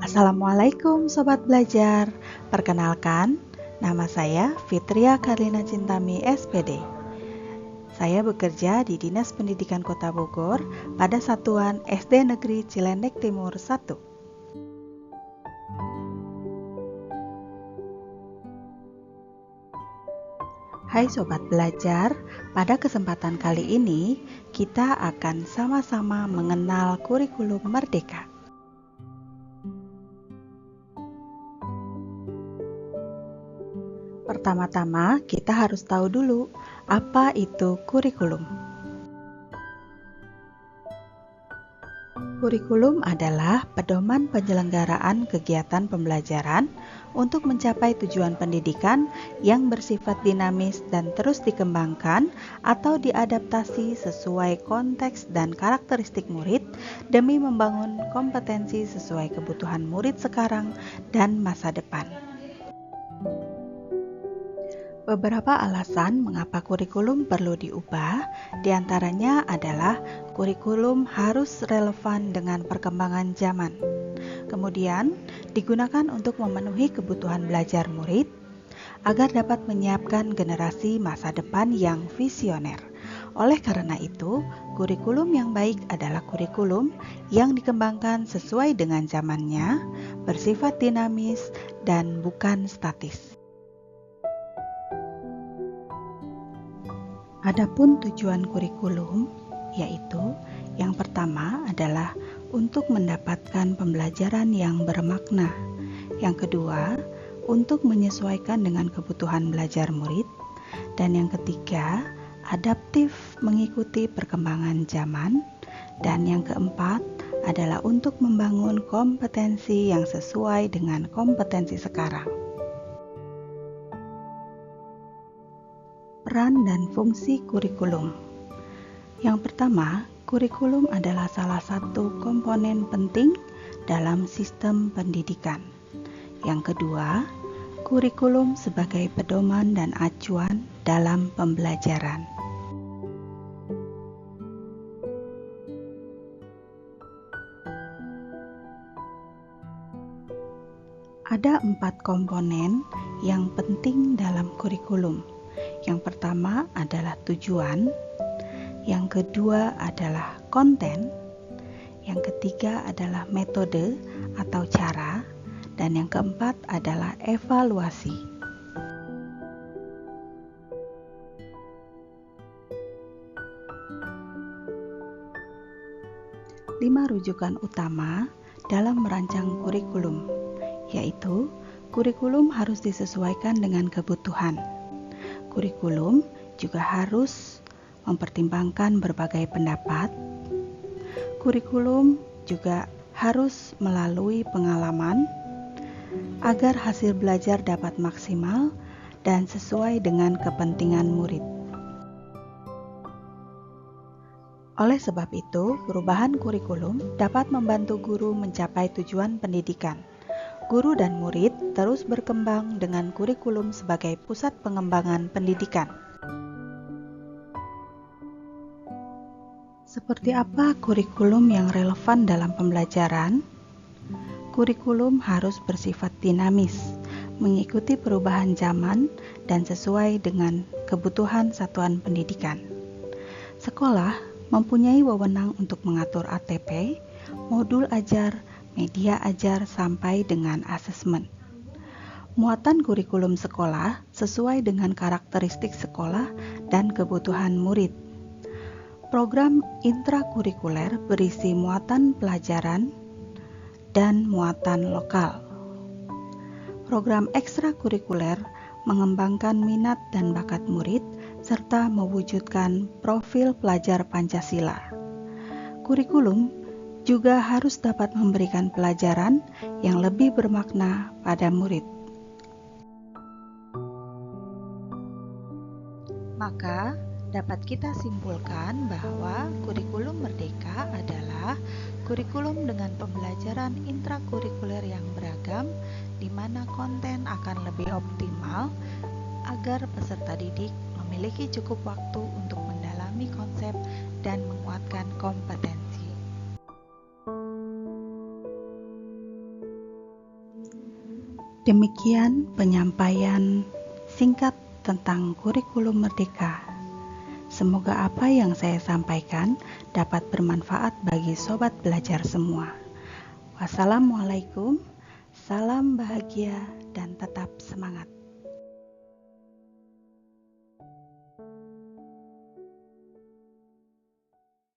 Assalamualaikum Sobat Belajar. Perkenalkan, nama saya Fitria Karlina Cintami SPD. Saya bekerja di Dinas Pendidikan Kota Bogor pada Satuan SD Negeri Cilendek Timur 1. Hai Sobat Belajar, pada kesempatan kali ini kita akan sama-sama mengenal kurikulum Merdeka. Pertama-tama, kita harus tahu dulu apa itu kurikulum. Kurikulum adalah pedoman penyelenggaraan kegiatan pembelajaran untuk mencapai tujuan pendidikan yang bersifat dinamis dan terus dikembangkan atau diadaptasi sesuai konteks dan karakteristik murid demi membangun kompetensi sesuai kebutuhan murid sekarang dan masa depan. Beberapa alasan mengapa kurikulum perlu diubah, diantaranya adalah kurikulum harus relevan dengan perkembangan zaman. Kemudian, digunakan untuk memenuhi kebutuhan belajar murid, agar dapat menyiapkan generasi masa depan yang visioner. Oleh karena itu, kurikulum yang baik adalah kurikulum yang dikembangkan sesuai dengan zamannya, bersifat dinamis, dan bukan statis. Adapun tujuan kurikulum, yaitu yang pertama adalah untuk mendapatkan pembelajaran yang bermakna. Yang kedua, untuk menyesuaikan dengan kebutuhan belajar murid. Dan yang ketiga, adaptif mengikuti perkembangan zaman. Dan yang keempat adalah untuk membangun kompetensi yang sesuai dengan kompetensi sekarang. Peran dan fungsi kurikulum. Yang pertama, kurikulum adalah salah satu komponen penting dalam sistem pendidikan. Yang kedua, kurikulum sebagai pedoman dan acuan dalam pembelajaran. Ada 4 komponen yang penting dalam kurikulum. Yang pertama adalah tujuan, yang kedua adalah konten, yang ketiga adalah metode atau cara, dan yang keempat adalah evaluasi. Lima rujukan utama dalam merancang kurikulum, yaitu kurikulum harus disesuaikan dengan kebutuhan. Kurikulum juga harus mempertimbangkan berbagai pendapat. Kurikulum juga harus melalui pengalaman agar hasil belajar dapat maksimal dan sesuai dengan kepentingan murid. Oleh sebab itu, perubahan kurikulum dapat membantu guru mencapai tujuan pendidikan. Guru dan murid terus berkembang dengan kurikulum sebagai pusat pengembangan pendidikan. Seperti apa kurikulum yang relevan dalam pembelajaran? Kurikulum harus bersifat dinamis, mengikuti perubahan zaman dan sesuai dengan kebutuhan satuan pendidikan. Sekolah mempunyai wewenang untuk mengatur ATP, modul ajar, media ajar sampai dengan asesmen. Muatan kurikulum sekolah sesuai dengan karakteristik sekolah dan kebutuhan murid. Program intrakurikuler berisi muatan pelajaran dan muatan lokal. Program ekstrakurikuler mengembangkan minat dan bakat murid serta mewujudkan profil pelajar Pancasila. Kurikulum juga harus dapat memberikan pelajaran yang lebih bermakna pada murid. Maka dapat kita simpulkan bahwa kurikulum Merdeka adalah kurikulum dengan pembelajaran intrakurikuler yang beragam, di mana konten akan lebih optimal agar peserta didik memiliki cukup waktu untuk mendalami konsep dan menguatkan kompetensi. Demikian penyampaian singkat tentang kurikulum merdeka. Semoga apa yang saya sampaikan dapat bermanfaat bagi sobat belajar semua. Wassalamualaikum, salam bahagia dan tetap semangat.